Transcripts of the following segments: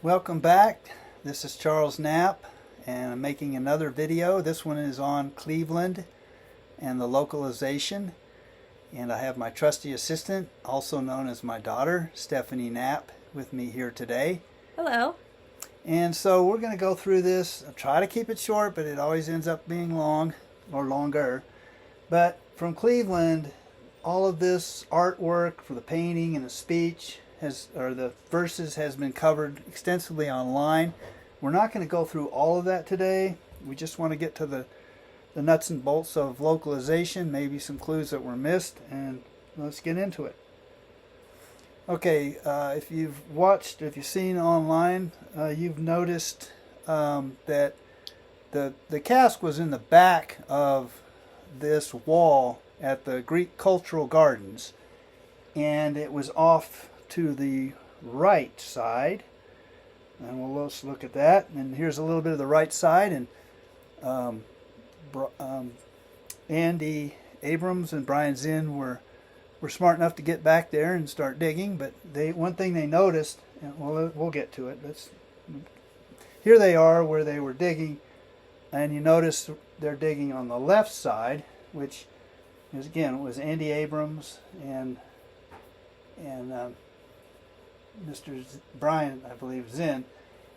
Welcome back. This is Charles Knapp, and I'm making another video. This one is on Cleveland and the localization. And I have my trusty assistant, also known as my daughter, Stephanie Knapp, with me here today. Hello. And so we're going to go through this. I'll try to keep it short, but it always ends up being long or longer. But from Cleveland, all of this artwork for the painting and the speech the verses has been covered extensively online. We're not going to go through all of that today. We just want to get to the nuts and bolts of localization, maybe some clues that were missed, and let's get into it. Okay, if you've seen online, you've noticed that the cask was in the back of this wall at the Greek Cultural Gardens, and it was off to the right side, and we'll just look at that. And here's a little bit of the right side, and Andy Abrams and Brian Zinn were smart enough to get back there and start digging. But one thing they noticed, and we'll get to it. Here they are where they were digging, and you notice they're digging on the left side, which is, again, it was Andy Abrams and Mr. Brian, I believe, Zinn.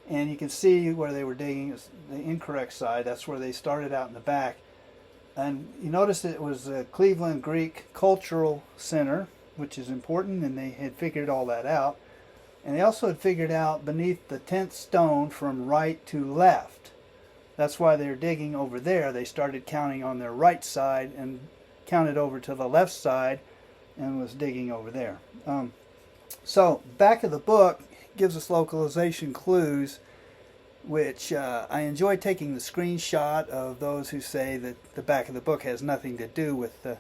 And you can see where they were digging is the incorrect side. That's where they started out in the back. And you notice it was a Cleveland Greek Cultural Center, which is important, and they had figured all that out. And they also had figured out beneath the 10th stone from right to left. That's why they were digging over there. They started counting on their right side and counted over to the left side and was digging over there. So, back of the book gives us localization clues, which I enjoy taking the screenshot of those who say that the back of the book has nothing to do with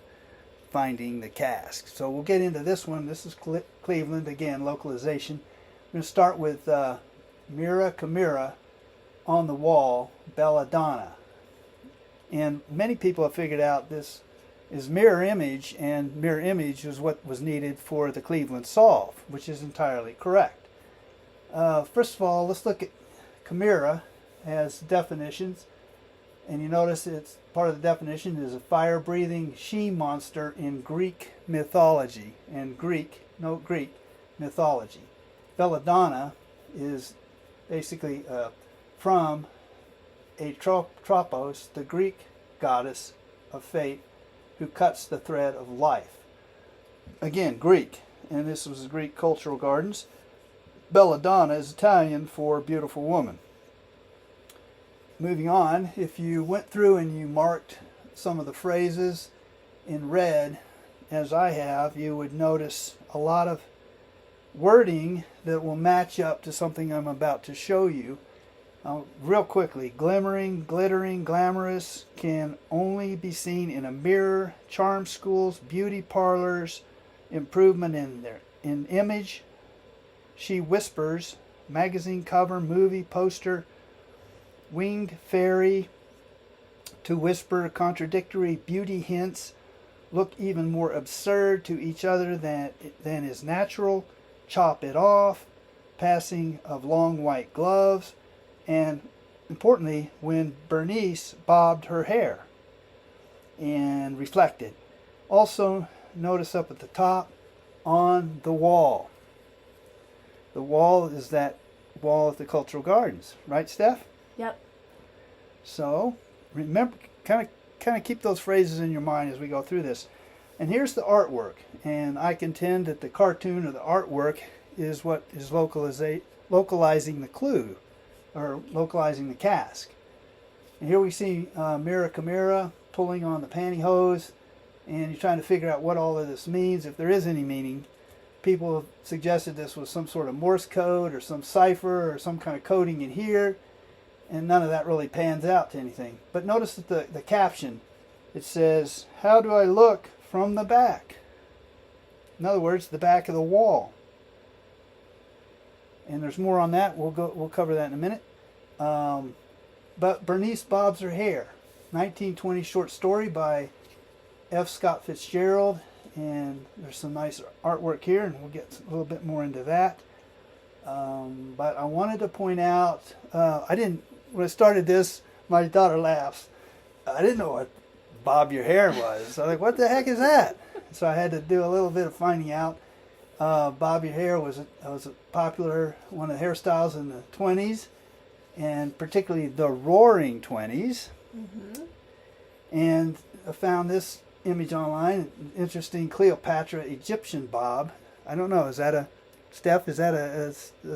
finding the cask. So we'll get into this one. This is Cleveland, again, localization. We're going to start with Mira Chimera on the wall, Belladonna. And many people have figured out this is mirror image, and mirror image is what was needed for the Cleveland solve, which is entirely correct. First of all, let's look at Chimera as definitions, and you notice it's part of the definition is a fire-breathing she-monster in Greek mythology, and Greek mythology. Belladonna is basically from Atropos, the Greek goddess of fate, who cuts the thread of life. Again, Greek, and this was the Greek Cultural Gardens. Belladonna is Italian for beautiful woman. Moving on, if you went through and you marked some of the phrases in red, as I have, you would notice a lot of wording that will match up to something I'm about to show you. Real quickly, glimmering, glittering, glamorous can only be seen in a mirror, charm schools, beauty parlors, improvement in image. She whispers, magazine cover, movie poster, winged fairy, to whisper contradictory beauty hints, look even more absurd to each other than is natural, chop it off, passing of long white gloves, and importantly, when Bernice bobbed her hair and reflected. Also, notice up at the top, on the wall. The wall is that wall at the Cultural Gardens, right, Steph? Yep. So, remember, kind of keep those phrases in your mind as we go through this. And here's the artwork, and I contend that the cartoon or the artwork is what is localizing the clue, or localizing the cask. And here we see Mira Chimera pulling on the pantyhose, and you're trying to figure out what all of this means, if there is any meaning. People have suggested this was some sort of Morse code or some cipher or some kind of coding in here, and none of that really pans out to anything. But notice that the caption, it says, "How do I look from the back?" In other words, the back of the wall. And there's more on that. We'll cover that in a minute. But Bernice bobs her hair. 1920 short story by F. Scott Fitzgerald, and there's some nice artwork here, and we'll get a little bit more into that. But I wanted to point out, when I started this, my daughter laughs. I didn't know what bob your hair was. So I'm like, what the heck is that? So I had to do a little bit of finding out. Bob your hair was a popular one of the hairstyles in the 20s, and particularly the Roaring 20s. Mm-hmm. And I found this image online, an interesting Cleopatra Egyptian bob. I don't know, is that a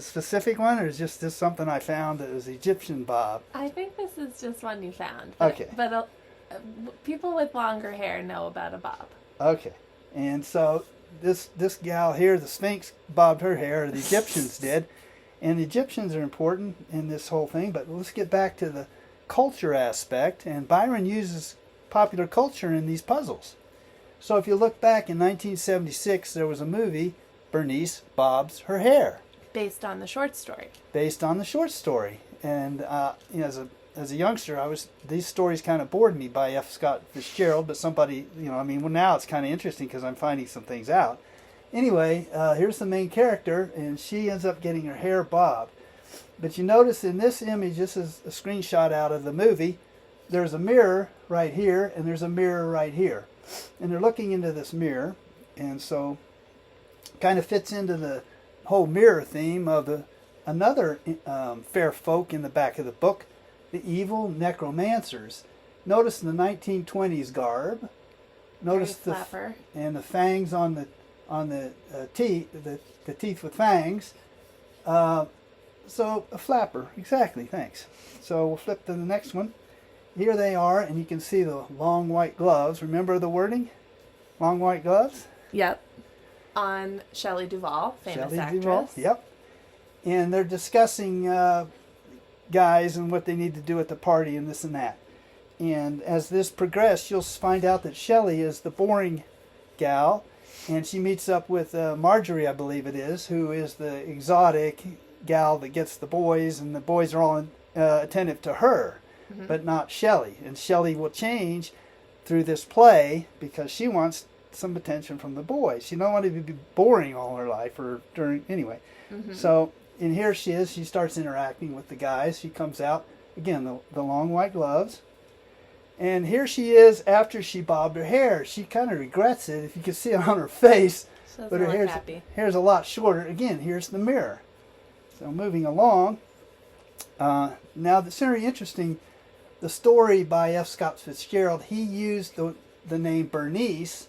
specific one, or is just this something I found that was Egyptian bob? I think this is just one you found. Okay. But people with longer hair know about a bob. Okay. And so this gal here, the Sphinx, bobbed her hair, or the Egyptians did. And the Egyptians are important in this whole thing, but let's get back to the culture aspect. And Byron uses popular culture in these puzzles. So if you look back in 1976, there was a movie, Bernice Bobs Her Hair. Based on the short story. Based on the short story. And as a youngster, these stories kind of bored me by F. Scott Fitzgerald, but somebody, now it's kind of interesting because I'm finding some things out. Anyway, here's the main character, and she ends up getting her hair bobbed. But you notice in this image, this is a screenshot out of the movie, there's a mirror right here, and there's a mirror right here. And they're looking into this mirror, and so kind of fits into the whole mirror theme of another fair folk in the back of the book, the evil necromancers. Notice the 1920s garb. Notice the flapper. And the fangs on the teeth, the teeth with fangs. So a flapper, exactly. Thanks. So we'll flip to the next one. Here they are, and you can see the long white gloves. Remember the wording? Long white gloves. Yep. On Shelley Duvall, famous actress. Duvall, yep. And they're discussing guys and what they need to do at the party and this and that. And as this progresses, you'll find out that Shelley is the boring gal, and she meets up with Marjorie, I believe it is, who is the exotic gal that gets the boys, and the boys are all attentive to her, but not Shelley. And Shelley will change through this play because she wants some attention from the boys. She don't want to be boring all her life anyway. Mm-hmm. So, and here she is. She starts interacting with the guys. She comes out, again, the long white gloves. And here she is after she bobbed her hair. She kind of regrets it, if you can see it on her face. But her hair's a lot shorter. Again, here's the mirror. So moving along. Now, it's very interesting. The story by F. Scott Fitzgerald, he used the name Bernice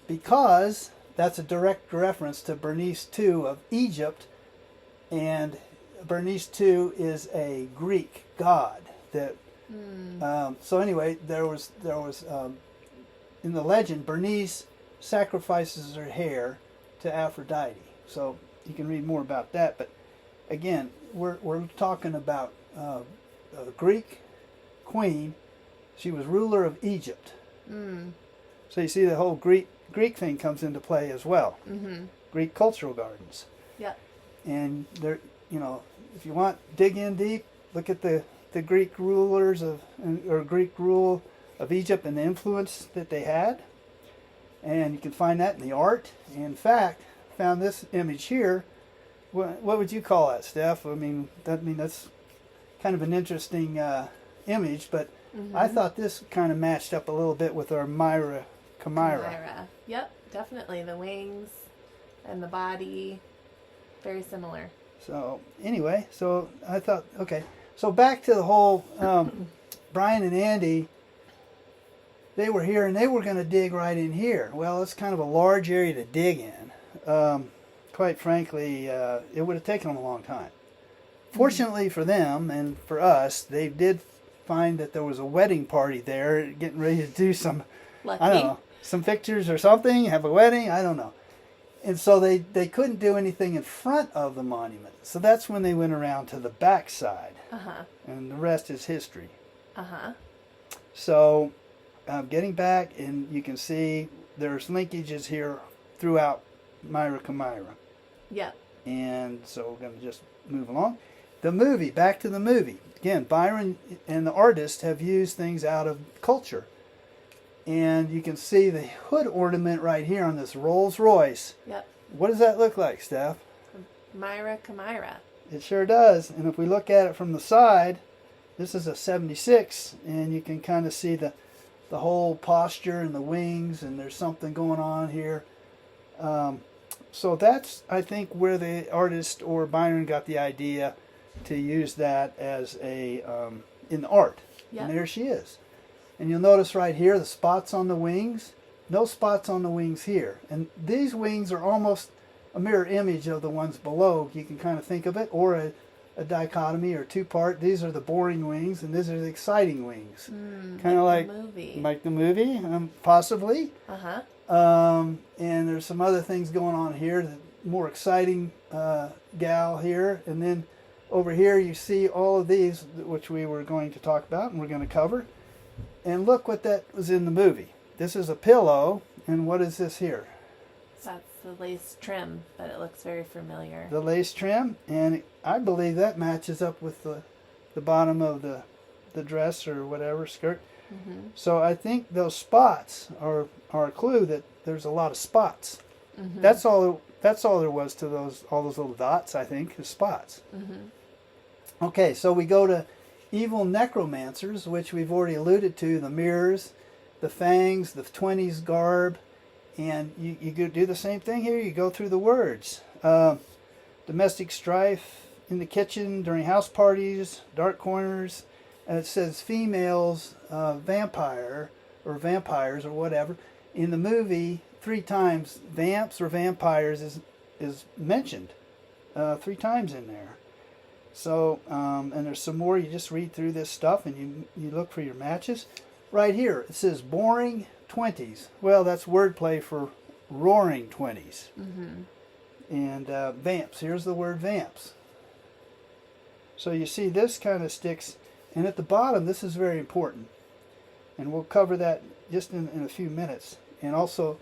because that's a direct reference to Bernice II of Egypt, and Bernice II is a Greek god. So anyway, there was in the legend, Bernice sacrifices her hair to Aphrodite. So you can read more about that. But again, we're talking about a Greek queen. She was ruler of Egypt. So you see the whole Greek thing comes into play as well. Mm-hmm. Greek cultural gardens. Yeah. And there, if you want dig in deep, look at the Greek rulers or Greek rule of Egypt and the influence that they had, and you can find that in the art. In fact, found this image here. What would you call that, Steph? That's kind of an interesting image, but I thought this kind of matched up a little bit with our Mira Chimera. Yep, definitely. The wings and the body, very similar. So anyway, so I thought, okay. So back to the whole Brian and Andy, they were here and they were going to dig right in here. Well, it's kind of a large area to dig in. Quite frankly, it would have taken them a long time. Fortunately for them and for us, they did find that there was a wedding party there, getting ready to do some, Lucky. I don't know, some pictures or something, have a wedding, I don't know. And so they couldn't do anything in front of the monument. So that's when they went around to the back side. And the rest is history. So getting back, and you can see there's linkages here throughout Mira Chimera. Yep. And so we're going to just move along. The movie, back to the movie. Again, Byron and the artist have used things out of culture. And you can see the hood ornament right here on this Rolls Royce. Yep. What does that look like, Steph? Mira Chimera. It sure does. And if we look at it from the side, this is a 76, and you can kind of see the whole posture and the wings, and there's something going on here. So that's, I think, where the artist or Byron got the idea to use that as a in art. Yep. And there she is. And you'll notice right here the spots on the wings. No spots on the wings here. And these wings are almost a mirror image of the ones below. You can kind of think of it, or a dichotomy or two-part. These are the boring wings, and these are the exciting wings. Kind of like the movie, possibly. Uh-huh. And there's some other things going on here. The more exciting gal here. And then over here you see all of these, which we were going to talk about and we're going to cover. And look what that was in the movie. This is a pillow. And what is this here? That's the lace trim, but it looks very familiar. The lace trim. And I believe that matches up with the bottom of the dress or whatever, skirt. Mm-hmm. So I think those spots are a clue that there's a lot of spots. Mm-hmm. That's all there was to all those little dots, I think, is spots. Mm-hmm. Okay, so we go to evil necromancers, which we've already alluded to, the mirrors, the fangs, the 20s garb, and you do the same thing here. You go through the words. Domestic strife in the kitchen, during house parties, dark corners, and it says females, vampire, or vampires, or whatever. In the movie, 3 times, vamps or vampires is mentioned 3 times in there. So, and there's some more. You just read through this stuff and you look for your matches. Right here, it says boring 20s. Well, that's wordplay for roaring 20s. Mm-hmm. And vamps. Here's the word vamps. So you see this kind of sticks. And at the bottom, this is very important. And we'll cover that just in a few minutes. And also,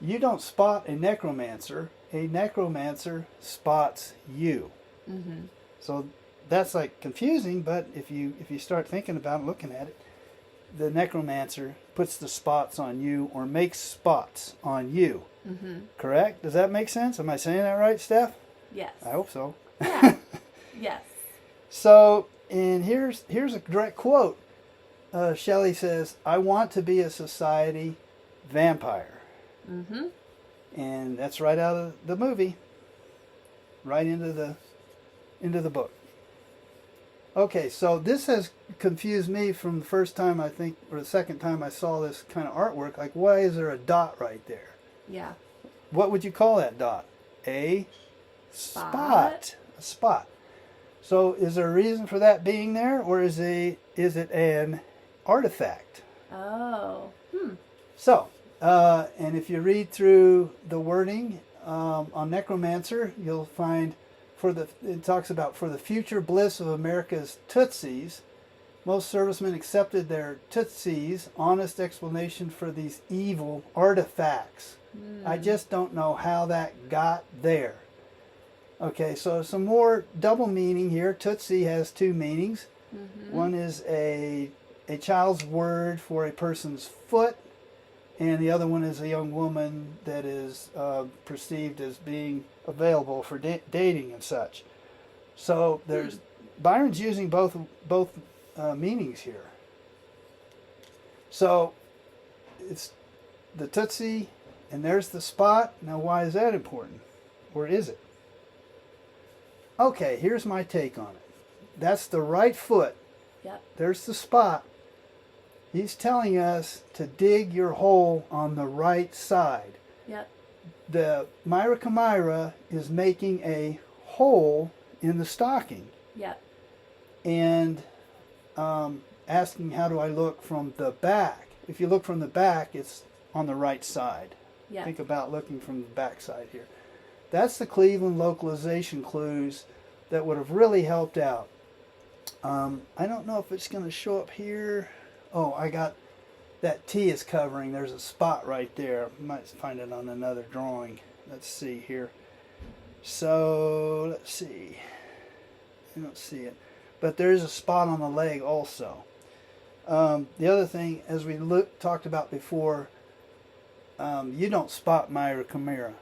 you don't spot a necromancer. A necromancer spots you. Mm-hmm. So that's like confusing, but if you start thinking about it, looking at it, the necromancer puts the spots on you or makes spots on you. Mm-hmm. Correct? Does that make sense? Am I saying that right, Steph? Yes. I hope so. Yeah. Yes. So, and here's a direct quote. Shelley says, "I want to be a society vampire." Mm-hmm. And that's right out of the movie, right into the book. Okay, so this has confused me from the first time I think, or the second time I saw this kind of artwork. Like, why is there a dot right there? Yeah. What would you call that dot? A spot. A spot. So is there a reason for that being there, or is it an artifact? Oh. So, and if you read through the wording on Necromancer, you'll find it talks about for the future bliss of America's Tootsies, most servicemen accepted their Tootsies, honest explanation for these evil artifacts. I just don't know how that got there. Okay, so some more double meaning here. Tootsie has 2 meanings. Mm-hmm. One is a child's word for a person's foot, and the other one is a young woman that is perceived as being available for dating and such. So there's Byron's using both meanings here. So it's the Tootsie, and there's the spot. Now, why is that important, or is it? Okay, here's my take on it. That's the right foot. Yep. There's the spot. He's telling us to dig your hole on the right side. Yep. The Mira Chimera is making a hole in the stocking. Yep. And asking, how do I look from the back? If you look from the back, it's on the right side. Yep. Think about looking from the back side here. That's the Cleveland localization clues that would have really helped out. I don't know if it's going to show up here. Oh, I got that T is covering. There's a spot right there. Might find it on another drawing. Let's see here. So, let's see. I don't see it. But there is a spot on the leg also. The other thing, as we talked about before, you don't spot Mira Chimera.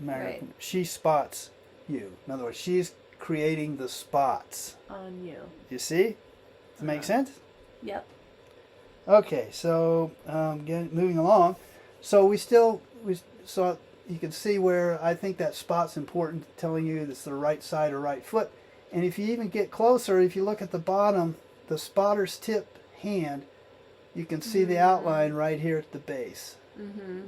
Right. She spots you. In other words, she's creating the spots. On you. You see? Does it make sense? Yep. Okay, so moving along. So we saw you can see where I think that spot's important, telling you it's the right side or right foot. And if you even get closer, if you look at the bottom, the spotter's tip hand, you can see the outline right here at the base. Mm-hmm.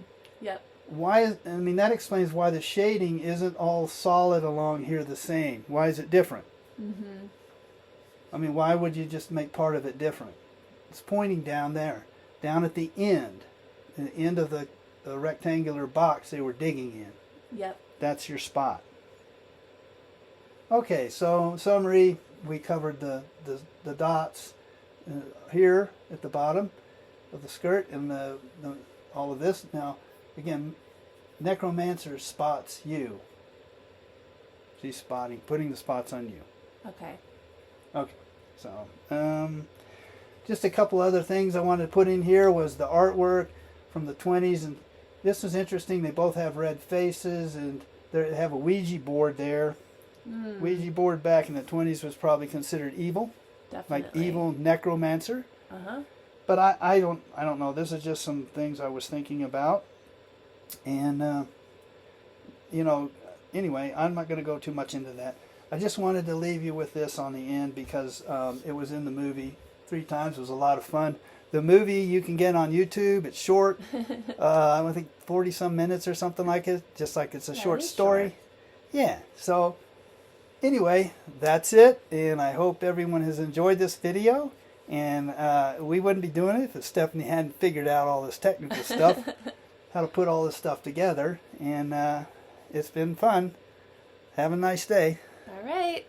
Yep. That explains why the shading isn't all solid along here the same. Why is it different? Mm-hmm. I mean, why would you just make part of it different? It's pointing down there, down at the end of the rectangular box they were digging in. Yep. That's your spot. Okay, so in summary, we covered the dots here at the bottom of the skirt and all of this. Now, again, Necromancer spots you. She's putting the spots on you. Okay. Okay, so just a couple other things I wanted to put in here was the artwork from the 20s, and this was interesting. They both have red faces, and they have a Ouija board there. Ouija board back in the 20s was probably considered evil. Definitely. Like evil necromancer. Uh-huh. But I don't know. This is just some things I was thinking about. And, anyway, I'm not going to go too much into that. I just wanted to leave you with this on the end because it was in the movie 3 times. It was a lot of fun. The movie you can get on YouTube. It's short. I think 40-some minutes or something like it. Just like it's a short story. Short. Yeah. So, anyway, that's it. And I hope everyone has enjoyed this video. And we wouldn't be doing it if Stephanie hadn't figured out all this technical stuff. How to put all this stuff together. And it's been fun. Have a nice day. All right.